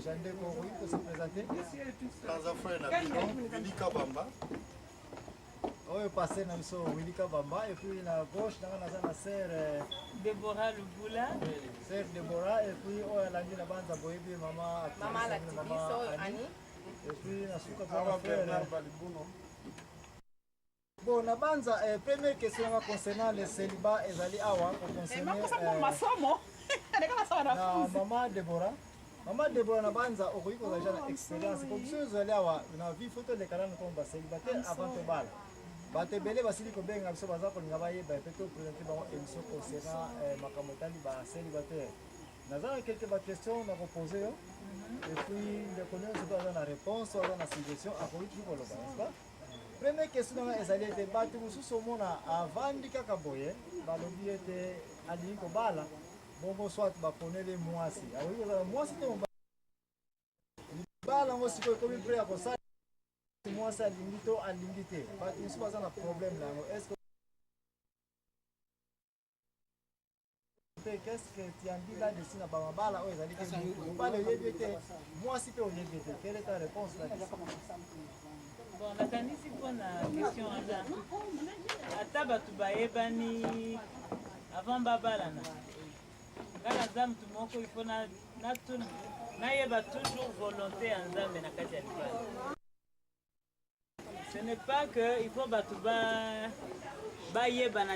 Jandeko, oui, pour se présenter. Dans un frère Nabino, Willy Kabamba. Oui, passé dans le Willy Kabamba. Et puis, la gauche, dans la sœur Déborah Lubula. Sœur Déborah. Et puis, la nuit, la bande a boyé, maman Annie. Et puis, la souka frère. Bon, na banza, première question concernant le célibat et Zali Awa, Maman Déborah. Maman Déborah na banza, au Rwanda, on a déjà l'expérience. Comme ça, Zali Awa, on a vu photo de canaux comme célibataire avant de bal. Bate belé basili ko benga biso baza ko ngaba ye ba peut présenter ba émission concernant makamotali ba célibataire. Naza quelques questions na poser et puis le connaît se doit la réponse ou la suggestion à quoi tu veux le pas. Première question na ezali te batu mususu mona avandi kaka boye balobi ete ali ko bala bongo soit ba ponele mwasi. Awi ko mwasi te bala ngo siko ko bi prêt à ça. Moi ça limite à limiter. Il se passe un problème là. Est-ce que qu'est-ce que tu as dit là-dessus na bala ou ezali que bala yebete moi si tu yebete quelle est ta réponse là? Bon, la kanisi pour la question là. Ata batu bayebani avant babala na. Kala zam tu moko il faut na yeba toujours volonté en zambe na kati ya libala. Ce n'est pas que il faut batuba bayebana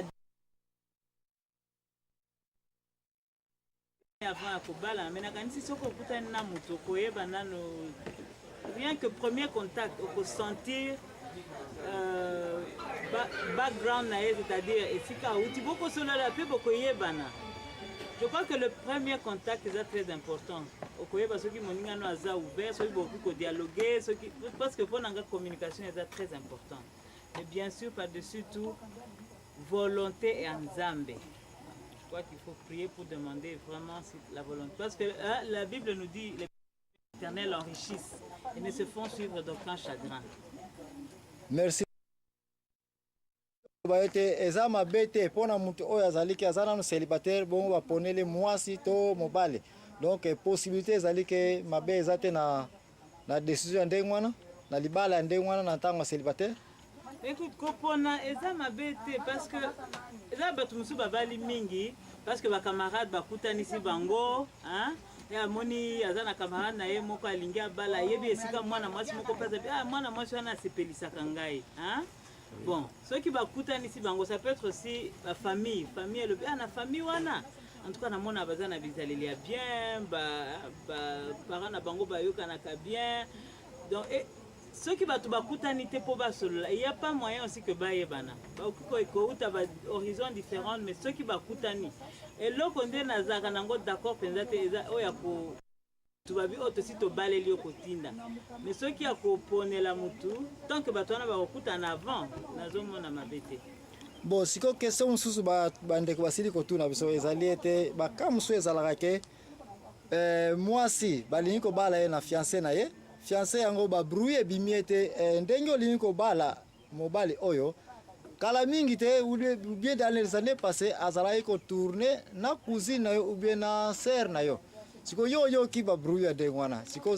avant akobala mais nakanisi soko kutani na muto koyebana no rien que premier contact au sentir background na c'est-à-dire esika uti boko solo la pe boko yebana. Je crois que le premier contact est très important. Parce que mon ingano a ouvert, ceux qui beaucoup dialoguer, parce que pour la communication est très important. Et bien sûr, par-dessus tout, volonté et ensemble. Je crois qu'il faut prier pour demander vraiment la volonté. Parce que la Bible nous dit les éternels enrichissent et ne se font suivre d'aucun chagrin. Merci. Eza mabete pona mutu oyo azaliki azana no célibataire bon ba ponele mwasi to mobale donc possibilité ezaliki mabe ezate na décision ndengwana na libala ndengwana na ntango célibataire. Écoute kopona eza mabete parce que eza batu musu babali mingi parce que ba camarade bakutanisi bango hein ya moni azana camarade na ye moko alingi abala yebi esika mwana mwasi moko pesa mwana mwasi wana sepelisaka ngai hein. Bon, ceux qui bakutani ici bango ça peut être aussi la famille le bien la famille wana. En tout cas na mona bazana bizalelia bien, parents na bango bayokana ka bien. Donc ceux qui bakutani te po basolo, il y a pas moyen aussi que bayebana. Ba ko uta ba horizon différent mais ceux qui bakutani et loko nde nazaka nango d'accord penza te eza oya ko tu vas bien aussi te balayer au quotidien. Mais ceux qui a componé la mutu, tant que batona va recouter en avant, nazomo na mabete. Bon, si ko question mususu bande ko basili ko tuna biso ezali ete bakamusu ezalaka ke mwasi balingi ko bala na fiancé na ye, fiancé yango ba brouiller bimiete ndenge olingi ko bala mobali oyo kala mingi te ou bien dans les années passées azalaki ko tourner na cousine na yo ou bien na sœur na yo. Siko yo qui va brouiller de wana. Siko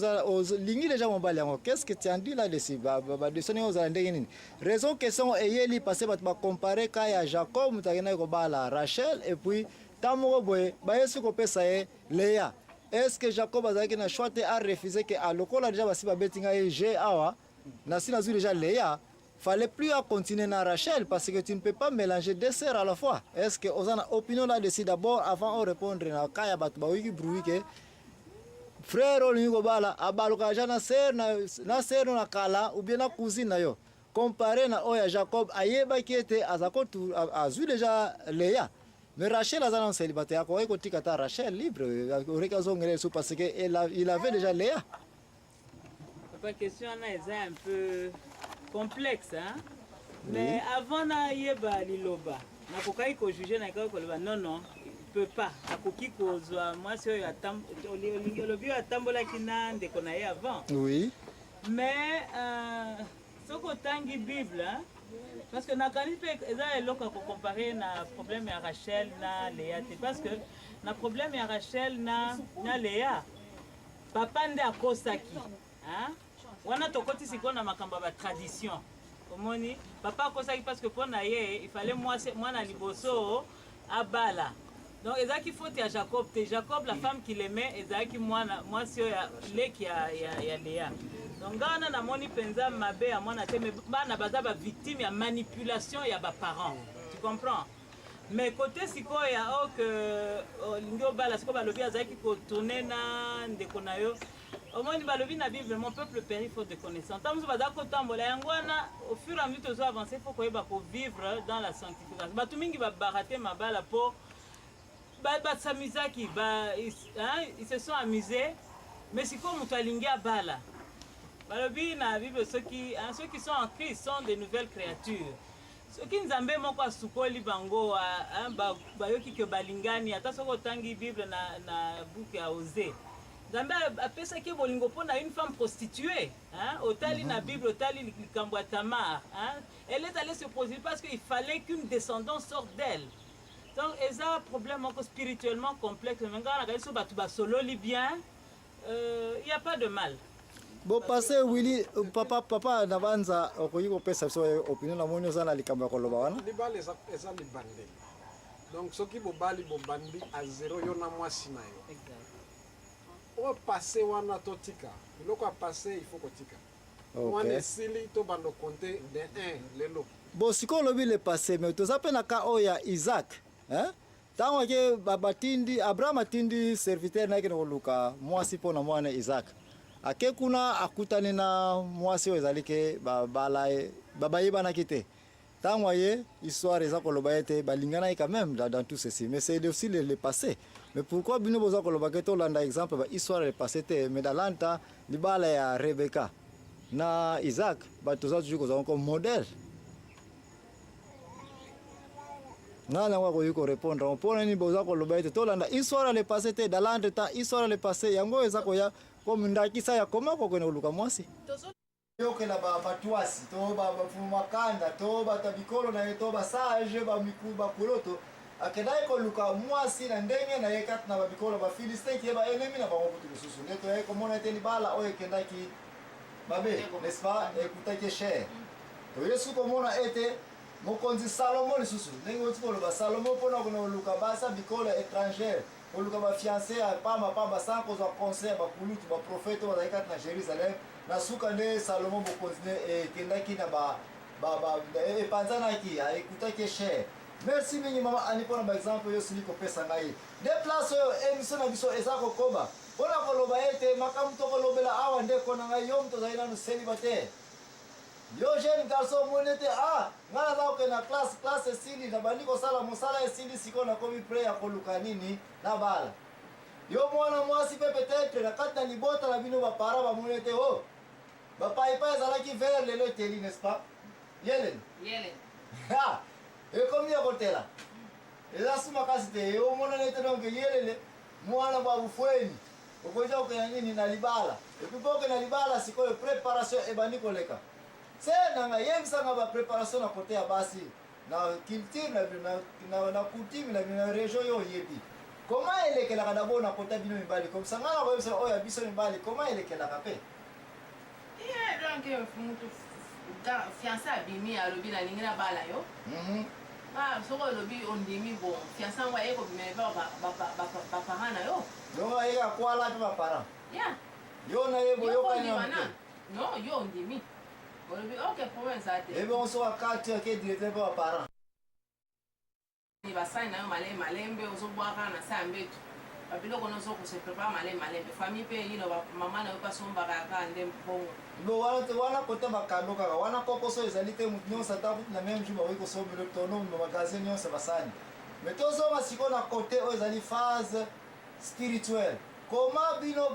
lingi déjà mobali yango. Qu'est-ce que tu en dis là-dessus? De sonner aux andengini. Raison question eyeli passé ba comparer kaya Jacob mutagena ko bala Rachel et puis tamo boye ba yesu ko pesa e Léa. Est-ce que Jacob azaki na choix a refusé que alokola déjà basi ba betinga e G awa na sina zu déjà Léa. Fallait plus à continuer na Rachel parce que tu ne peux pas mélanger deux sœurs à la fois. Est-ce que vous avez une opinion là-dessus d'abord avant de répondre à Kaya Batbaouiki Brouike frère Olingo Bala, Abalokaja na sœur na Kala ou bien na cousine na yo. Comparé na Oya Jacob, Ayeba qui était a vu déjà Léa. Mais Rachel a un célibataire, il a Rachel libre, parce qu'il avait déjà Léa. La question est un peu complexe, hein? Mais avant na yeba liloba, na kokai ko juger na kokai ko loba non, il peut pas. Akoki ko zwa moi c'est lobi atambola kina ndeko na ye avant. Oui. Mais soko tangi Bible, hein? Parce que na kanisi pe eza eloko ko comparer na problème ya Rachel na Léa, parce que na problème ya Rachel na Léa. papa nde akosaki wana tokoti sikoyo na makambo ya tradition omoni papa akosaki parce que mpo na ye il fallait mwana liboso abala donc ezalaki faute ya Jacob te Jacob la femme qui l'aimait ezalaki mwasi oyo leki ya Léa donc nga wana namoni mpenza mabe ya mwana te mais bana baza bavictime ya manipulation ya baparent tu comprends mais côté sikoyo ya olingi obala sikoyo balobi azalaki kotourne na ndeko na yo omoni balobi na Bible mon peuple périt faute de connaissance ntango mosusu baza kotambola yango wana au fur et à mesure tozo avancer faut koyeba kovivre dans la sanctification bato mingi babarate mabala mpo basamizaki ils se sont amusés mais sikoyo moto alingi abala balobi na Bible ceux qui sont en Christ sont de nouvelles créatures soki nzambe moko asukoli bango bayoki ke balingani ata soki otangi Bible na buku ya Osée nzambe apesaki bolingo mpo na une femme prostituée otali na Bible otali likambo ya Tamar elle est allée se prostituer parce qu'il fallait qu'une descendance sorte d'elle donc eza problème moko spirituellement complexe mais ngana nakai so bato basololi bien il y a pas de mal. Bon, passé Willy, papa nabanza okoyi kopesa so opinion na moni osana likambo ya koloba wana. Libala eza libandeli. Donc soki bobali bobandi a zéro yo na mwasi na yo. Exact. O passé wana totika. Biloko a passé il faut kotika. Wana sili to bando compter de 1 lelo. Bon, siko lobi le passé mais to zape na ka oya Isaac, Tango ke babatindi Abraham atindi serviteur na kene koluka mwasi pona mwana Isaac. Ake kuna akutani na mwasi ozalike babaye bana kite. Tango ye histoire eza koloba ete balingana quand même dans tout ceci mais c'est aussi le passé. Mais pourquoi bino boza koloba ke to landa exemple ba histoire le passé te mais dans l'anta libala ya Rebecca na Isaac ba toza toujours comme modèle. Nana wako yuko répondre on pona ni boza koloba ete to landa histoire le passé te dans l'anta histoire le passé yango eza ko ya comme ndakisa ya koma ko kone uluka mwasi yoke na batuasi to bafumakanda to batabikolo na to basage ba mikuba kuloto akedai ko luka mwasi na ndenge na yekat na babikolo ba Philistine ki ba enemi na bango kutu susu neto yeko mona teni bala o ekendaki babe n'est-ce pas ekutaki cher to yesu ko mona ete mokonzi Salomon susu ndenge otiko ba Salomon pona ko luka basa bikolo étrangère oluka ba fiancé pamba sans cause conseil ba kulutu ba prophète ba zakat na Jérusalem na suka nde Salomon bokonzine kendaki na ba epanzana ki ekutaki cher. Merci mingi mama ani pona ba exemple yo sili ko pesa ngai de place yo emission na biso ezako koba pona ko loba ete makamu to ko lobela awa nde ko na ngai yo mto zaina no célibataire yo jeune garçon monete ngana za ko na classe sili na bandi ko sala mosala esili siko na komi prayer ko luka nini na bala yo mwana mwasi pe peut-être na kati na libota na bino ba para ba monete ba paipa ezalaki vers lelo teli n'est-ce pas yelen e comme ya kotela eza suma kasi te yo mona nete donc yelele mwana ba bufweni okoja okenya nini na libala et puis boke na libala sikoyo préparation ebandi koleka c'est nanga yebisanga ba préparation na côté ya basi na culture na coutume na région yo yebi comment elekelaka d'abord na côté bino mibali comme ça ngana koyebisa oyo biso mibali comment elekelaka pe donc mutu fiancé abimi alobi na lingi na bala yo soko olobi ondimi bon fiancé ngo ayeko bimele ba parents na yo donc ayeka kwala pe ba parents yo na yebo yo kanya non yo ondimi olobi ok problème ça te ebe on soka kati ke directeur pe ba parents ni basani na yo malembe ozobwaka na sa mbetu babiloko nozo ko se prépare malembe famille pe yino ba mama na yo pasomba ka nde bongo bo wana kote bakando kaka wana kokoso ezali te mutu nyonso ata na même jour bakoki kosomela tono magasin nyonso basani mais tozonga sikoyo na kote oyo ezali phase spirituelle comment bino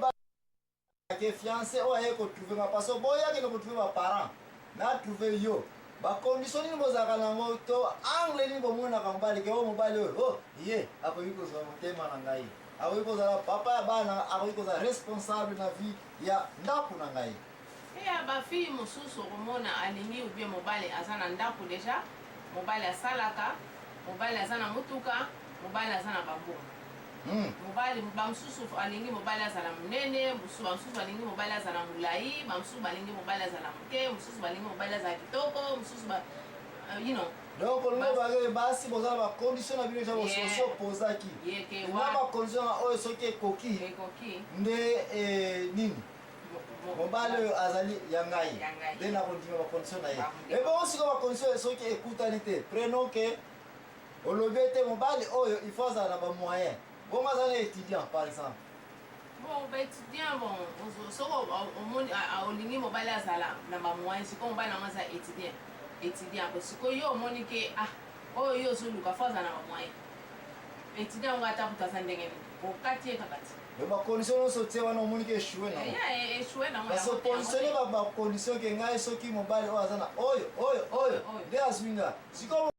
ke fiancé oyo aye kotrouve nga parce que boyaki na kotrouve baparent na trouve yo bacondition nini bozalaka nango to angle nini bomonaka mobali ke oyo mobali oyo ye akoki kozala motema na ngai akoki kozala papa ya bana akoki kozala responsable na vie ya ndako na ngai ya bafille mosusu okomona alingi ubie mobali aza na ndako deja mobali asalaka mobali aza na motuka mobali aza na bambongo mobali bamosusu alingi mobali azala monene, bamosusu balingi mobali azala molai, bamosusu balingi mobali azala moke, mosusu balingi mobali azala kitoko, mosusu you know. Donc olingo bagé basi bozala ba condition na bino jabo socio posaki. Na ba condition oyo soki ekoki. Nde nini? Mobali oyo azali yangai. Nde na kondima ba condition na ye. Et bon aussi ba condition soki ekutani te. Prenons que olobi ete mobali oyo il faut azala ba moyen. Bon azala étudiant par exemple. Bon ba étudiant bon soko olingi mobali azala na ba moyen siko mobali na maza étudiant parce que yo omoni ke oyo yo ozoluka fo aza na bamoyen étudiant ngo ata kutu aza ndenge nini okati ye kakati bacondition nyonso tie wana omoni ke échoué na échoué nango parce que conditionne bacondition ke ngai soki mobali oyo aza na oyo nde azwinga sikoyo